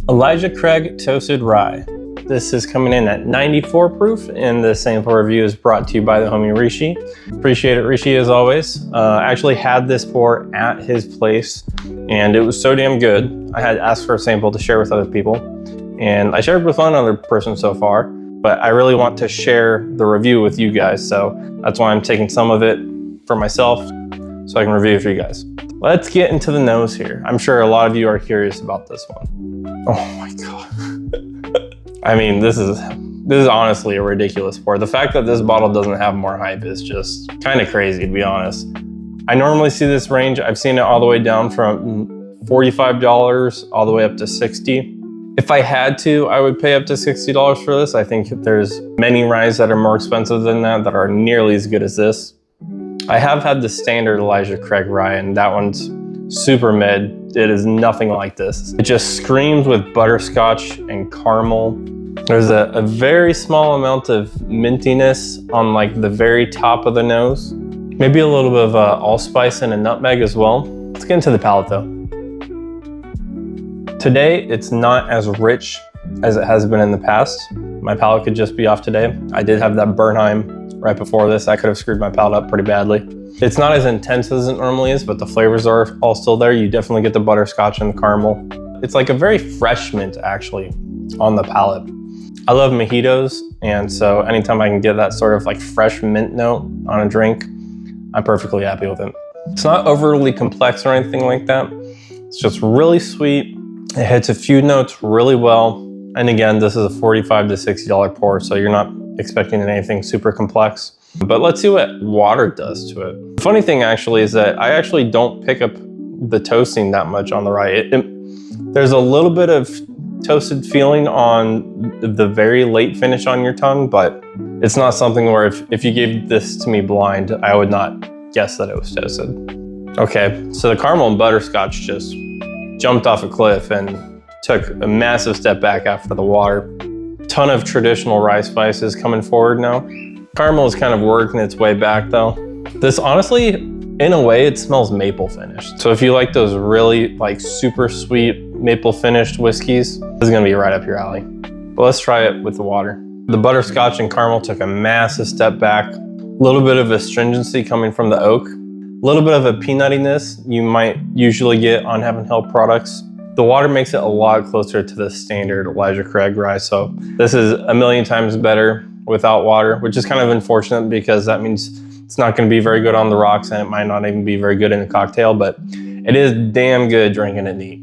Elijah Craig Toasted Rye. This is coming in at 94 proof, and the sample review is brought to you by the homie Rishi. Appreciate it, Rishi, as always. I actually had this pour at his place, and it was so damn good. I had asked for a sample to share with other people, and I shared with one other person so far, but I really want to share the review with you guys, so that's why I'm taking some of it for myself so I can review it for you guys. Let's get into the nose here. I'm sure a lot of you are curious about this one. Oh my God. I mean, this is honestly a ridiculous pour. The fact that this bottle doesn't have more hype is just kind of crazy, to be honest. I normally see this range. I've seen it all the way down from $45 all the way up to $60. If I had to, I would pay up to $60 for this. I think there's many ryes that are more expensive than that are nearly as good as this. I have had the standard Elijah Craig rye, and that one's super mid. It is nothing like this. It just screams with butterscotch and caramel. There's a very small amount of mintiness on like the very top of the nose. Maybe a little bit of allspice and a nutmeg as well. Let's get into the palate though. Today, it's not as rich as it has been in the past. My palate could just be off today. I did have that Bernheim right before this. I could have screwed my palate up pretty badly. It's not as intense as it normally is, but the flavors are all still there. You definitely get the butterscotch and the caramel. It's like a very fresh mint actually on the palate. I love mojitos, and so anytime I can get that sort of like fresh mint note on a drink, I'm perfectly happy with it. It's not overly complex or anything like that. It's just really sweet. It hits a few notes really well. And again, this is a $45 to $60 pour, so you're not expecting anything super complex. But let's see what water does to it. The funny thing actually is that I actually don't pick up the toasting that much on the rye. There's a little bit of toasted feeling on the very late finish on your tongue, but it's not something where if you gave this to me blind, I would not guess that it was toasted. Okay, so the caramel and butterscotch just jumped off a cliff and took a massive step back after the water. Ton of traditional rye spices coming forward now. Caramel is kind of working its way back though. This honestly, in a way, it smells maple finished. So if you like those really like super sweet maple finished whiskeys, this is gonna be right up your alley. But let's try it with the water. The butterscotch and caramel took a massive step back. A little bit of astringency coming from the oak. A little bit of a peanuttiness you might usually get on Heaven Hill products. The water makes it a lot closer to the standard Elijah Craig rye. So this is a million times better without water, which is kind of unfortunate because that means it's not gonna be very good on the rocks and it might not even be very good in a cocktail, but it is damn good drinking it neat.